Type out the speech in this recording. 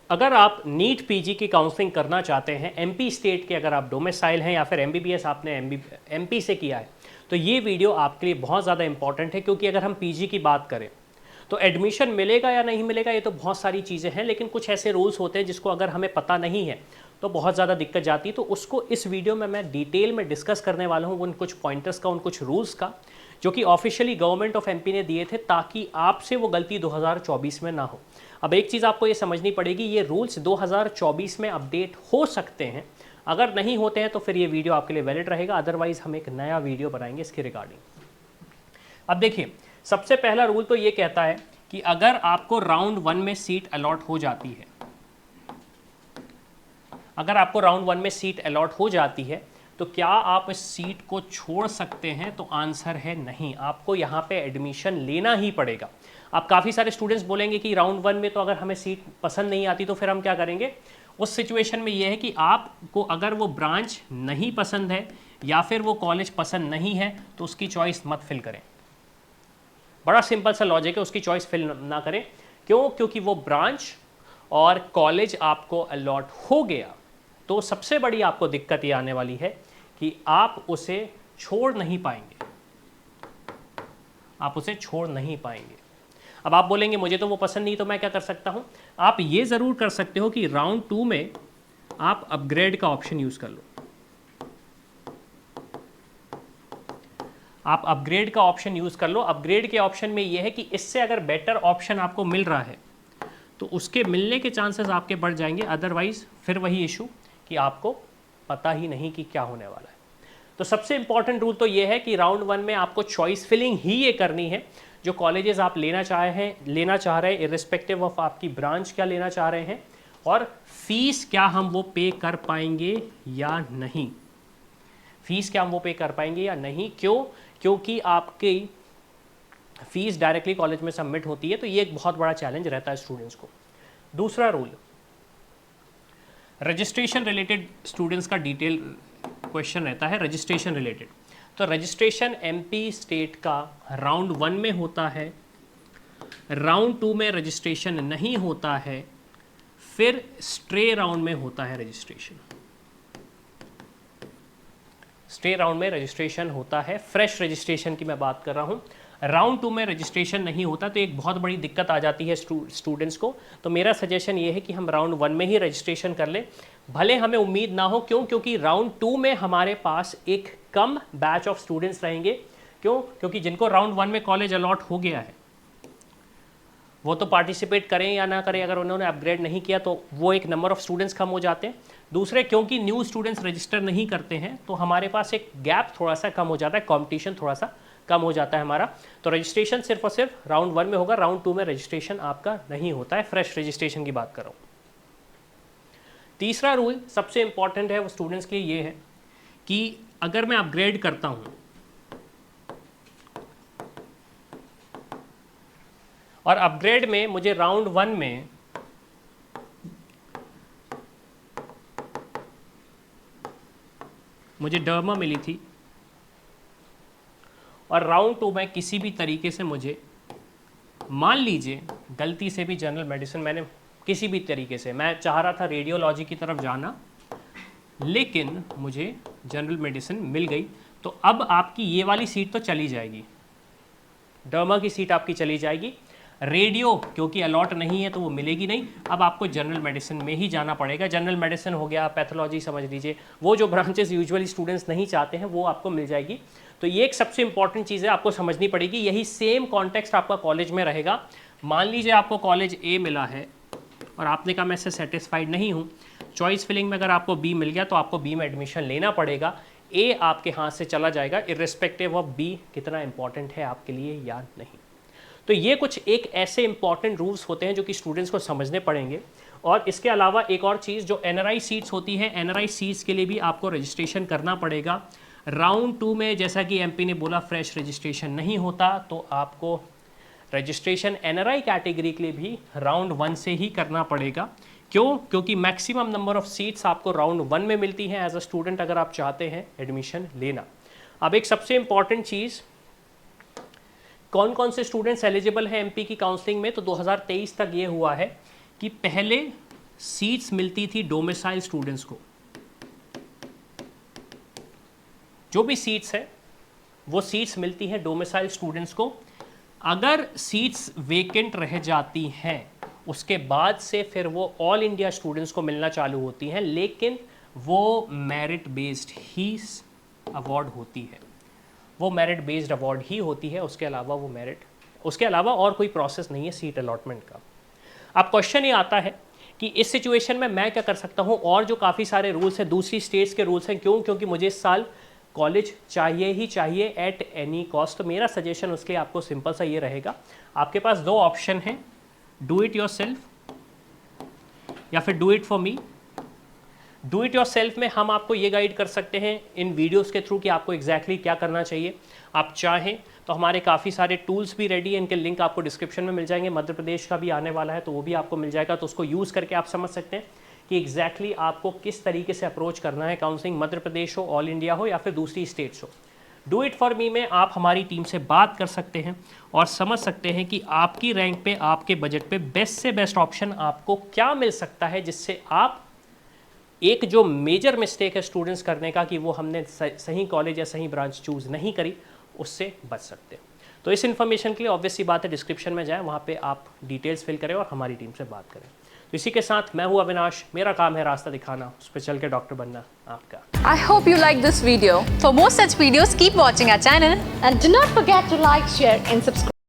अगर आप NEET PG की काउंसलिंग करना चाहते हैं एमपी स्टेट के, अगर आप डोमिसाइल हैं या फिर एमबीबीएस आपने एमपी से किया है, तो ये वीडियो आपके लिए बहुत ज़्यादा इंपॉर्टेंट है। क्योंकि अगर हम पीजी की बात करें तो एडमिशन मिलेगा या नहीं मिलेगा ये तो बहुत सारी चीज़ें हैं, लेकिन कुछ ऐसे रूल्स होते हैं जिसको अगर हमें पता नहीं है तो बहुत ज़्यादा दिक्कत जाती है। तो उसको इस वीडियो में मैं डिटेल में डिस्कस करने वाला हूँ, उन कुछ पॉइंटर्स का, उन कुछ रूल्स का जो कि ऑफिशियली गवर्नमेंट ऑफ एमपी ने दिए थे, ताकि आपसे वो गलती 2024 में ना हो। अब एक चीज़ आपको ये समझनी पड़ेगी, ये रूल्स 2024 में अपडेट हो सकते हैं, अगर नहीं होते हैं तो फिर ये वीडियो आपके लिए वैलिड रहेगा, अदरवाइज हम एक नया वीडियो बनाएंगे इसके रिगार्डिंग। अब देखिए, सबसे पहला रूल तो ये कहता है कि अगर आपको राउंड 1 में सीट अलॉट हो जाती है, अगर आपको राउंड 1 में सीट अलॉट हो जाती है तो क्या आप इस सीट को छोड़ सकते हैं? तो आंसर है नहीं, आपको यहाँ पे एडमिशन लेना ही पड़ेगा। अब काफ़ी सारे स्टूडेंट्स बोलेंगे कि राउंड 1 में तो अगर हमें सीट पसंद नहीं आती तो फिर हम क्या करेंगे? उस सिचुएशन में यह है कि आपको अगर वो ब्रांच नहीं पसंद है या फिर वो कॉलेज पसंद नहीं है तो उसकी चॉइस मत फिल करें। बड़ा सिंपल सा लॉजिक है, उसकी चॉइस फिल ना करें। क्यों? क्योंकि वो ब्रांच और कॉलेज आपको अलॉट हो गया तो सबसे बड़ी आपको दिक्कत ये आने वाली है कि आप उसे छोड़ नहीं पाएंगे, आप उसे छोड़ नहीं पाएंगे। अब आप बोलेंगे मुझे तो वो पसंद नहीं, तो मैं क्या कर सकता हूं? आप ये ज़रूर कर सकते हो कि राउंड 2 में आप अपग्रेड का ऑप्शन यूज़ कर लो। आप अपग्रेड का ऑप्शन यूज़ कर लो। अपग्रेड के ऑप्शन में ये है कि इससे अगर बेटर ऑप्शन आपको मिल रहा है तो उसके मिलने के चांसेस आपके बढ़ जाएंगे, अदरवाइज फिर वही इशू कि आपको पता ही नहीं कि क्या होने वाला है। तो सबसे इंपॉर्टेंट रूल तो ये है कि राउंड 1 में आपको चॉइस फिलिंग ही ये करनी है। जो कॉलेजेस आप लेना चाह रहे हैं इर्रिस्पेक्टिव ऑफ आपकी ब्रांच क्या लेना चाह रहे हैं और फीस क्या हम वो पे कर पाएंगे या नहीं, फीस क्या हम वो पे कर पाएंगे या नहीं। क्यों? क्योंकि आपकी फीस डायरेक्टली कॉलेज में सबमिट होती है, तो ये एक बहुत बड़ा चैलेंज रहता है स्टूडेंट्स को। दूसरा रूल, रजिस्ट्रेशन रिलेटेड स्टूडेंट्स का डिटेल क्वेश्चन रहता है, रजिस्ट्रेशन रिलेटेड। तो रजिस्ट्रेशन एमपी स्टेट का राउंड 1 में होता है, राउंड 2 में रजिस्ट्रेशन नहीं होता है, फिर स्ट्रे राउंड में होता है रजिस्ट्रेशन। स्टे राउंड में रजिस्ट्रेशन होता है, फ्रेश रजिस्ट्रेशन की मैं बात कर रहा हूँ। राउंड 2 में रजिस्ट्रेशन नहीं होता तो एक बहुत बड़ी दिक्कत आ जाती है स्टूडेंट्स को। तो मेरा सजेशन ये है कि हम राउंड 1 में ही रजिस्ट्रेशन कर लें, भले हमें उम्मीद ना हो। क्यों? क्योंकि राउंड 2 में हमारे पास एक कम बैच ऑफ स्टूडेंट्स रहेंगे। क्यों? क्योंकि जिनको राउंड 1 में कॉलेज अलॉट हो गया है वो तो पार्टिसिपेट करें या ना करें, अगर उन्होंने अपग्रेड नहीं किया तो वो एक नंबर ऑफ स्टूडेंट्स कम हो जाते हैं। दूसरे, क्योंकि न्यू स्टूडेंट्स रजिस्टर नहीं करते हैं तो हमारे पास एक गैप थोड़ा सा कम हो जाता है, कंपटीशन थोड़ा सा कम हो जाता है हमारा। तो रजिस्ट्रेशन सिर्फ और सिर्फ राउंड 1 में होगा, राउंड 2 में रजिस्ट्रेशन आपका नहीं होता है। फ्रेश रजिस्ट्रेशन की बात कर रहा हूँ। तीसरा रूल सबसे इंपॉर्टेंट है, वो स्टूडेंट्स के लिए ये है कि अगर मैं अपग्रेड करता हूँ और अपग्रेड में मुझे राउंड 1 में मुझे डर्मा मिली थी और राउंड 2 में किसी भी तरीके से मुझे, मान लीजिए गलती से भी जनरल मेडिसिन, मैंने किसी भी तरीके से, मैं चाह रहा था रेडियोलॉजी की तरफ जाना लेकिन मुझे जनरल मेडिसिन मिल गई, तो अब आपकी ये वाली सीट तो चली जाएगी, डर्मा की सीट आपकी चली जाएगी। रेडियो क्योंकि अलॉट नहीं है तो वो मिलेगी नहीं, अब आपको जनरल मेडिसिन में ही जाना पड़ेगा। जनरल मेडिसिन हो गया, पैथोलॉजी समझ लीजिए, वो जो ब्रांचेस यूजुअली स्टूडेंट्स नहीं चाहते हैं वो आपको मिल जाएगी। तो ये एक सबसे इंपॉर्टेंट चीज़ है, आपको समझनी पड़ेगी। यही सेम कॉन्टेक्स्ट आपका कॉलेज में रहेगा। मान लीजिए आपको कॉलेज ए मिला है और आपने कहा मैं इससे सेटिस्फाइड नहीं हूँ, चॉइस फिलिंग में अगर आपको बी मिल गया तो आपको बी में एडमिशन लेना पड़ेगा। ए आपके हाथ से चला जाएगा इर्रिस्पेक्टिव ऑफ बी कितना इंपॉर्टेंट है आपके लिए या नहीं। तो ये कुछ एक ऐसे इंपॉर्टेंट रूल्स होते हैं जो कि स्टूडेंट्स को समझने पड़ेंगे। और इसके अलावा एक और चीज़, जो एनआरआई सीट्स होती हैं, एनआरआई सीट्स के लिए भी आपको रजिस्ट्रेशन करना पड़ेगा। राउंड 2 में जैसा कि एमपी ने बोला फ्रेश रजिस्ट्रेशन नहीं होता, तो आपको रजिस्ट्रेशन एनआरआई कैटेगरी के लिए भी राउंड 1 से ही करना पड़ेगा। क्यों? क्योंकि मैक्सिमम नंबर ऑफ सीट्स आपको राउंड 1 में मिलती हैं एज अ स्टूडेंट अगर आप चाहते हैं एडमिशन लेना। अब एक सबसे इंपॉर्टेंट चीज़, कौन कौन से स्टूडेंट्स एलिजिबल हैं एमपी की काउंसलिंग में? तो 2023 तक ये हुआ है कि पहले सीट्स मिलती थी डोमिसाइल स्टूडेंट्स को, जो भी सीट्स है वो सीट्स मिलती हैं डोमिसाइल स्टूडेंट्स को। अगर सीट्स वेकेंट रह जाती हैं उसके बाद से फिर वो ऑल इंडिया स्टूडेंट्स को मिलना चालू होती हैं, लेकिन वो मेरिट बेस्ड ही अवार्ड होती है, वो मेरिट बेस्ड अवार्ड ही होती है। उसके अलावा और कोई प्रोसेस नहीं है सीट अलॉटमेंट का। अब क्वेश्चन ये आता है कि इस सिचुएशन में मैं क्या कर सकता हूँ, और जो काफ़ी सारे रूल्स हैं, दूसरी स्टेट्स के रूल्स हैं, क्योंकि मुझे इस साल कॉलेज चाहिए ही चाहिए एट एनी कॉस्ट। तो मेरा सजेशन उसके लिए आपको सिंपल सा ये रहेगा, आपके पास दो ऑप्शन हैं, डू इट योरसेल्फ या फिर do it for me. Do it yourself में हम आपको ये गाइड कर सकते हैं इन वीडियोस के थ्रू कि आपको एग्जैक्टली क्या करना चाहिए। आप चाहें तो हमारे काफ़ी सारे टूल्स भी रेडी हैं, इनके लिंक आपको डिस्क्रिप्शन में मिल जाएंगे। मध्य प्रदेश का भी आने वाला है तो वो भी आपको मिल जाएगा, तो उसको यूज़ करके आप समझ सकते हैं कि एग्जैक्टली आपको किस तरीके से अप्रोच करना है, काउंसलिंग मध्य प्रदेश हो, ऑल इंडिया हो या फिर दूसरी स्टेट्स हो। डू इट फॉर मी में आप हमारी टीम से बात कर सकते हैं और समझ सकते हैं कि आपकी रैंक पे, आपके बजट पे बेस्ट से बेस्ट ऑप्शन आपको क्या मिल सकता है, जिससे आप एक जो मेजर मिस्टेक है स्टूडेंट्स करने का कि वो हमने सही कॉलेज या सही ब्रांच चूज़ नहीं करी, उससे बच सकते हैं। तो इस इन्फॉर्मेशन के लिए ऑब्वियस सी बात है, डिस्क्रिप्शन में जाएं, वहाँ पे आप डिटेल्स फिल करें और हमारी टीम से बात करें। तो इसी के साथ मैं हूँ अविनाश, मेरा काम है रास्ता दिखाना, उस पर चल के डॉक्टर बनना आपका। I hope you like this video. For more such videos, keep watching our channel. And do not forget to like, share and subscribe.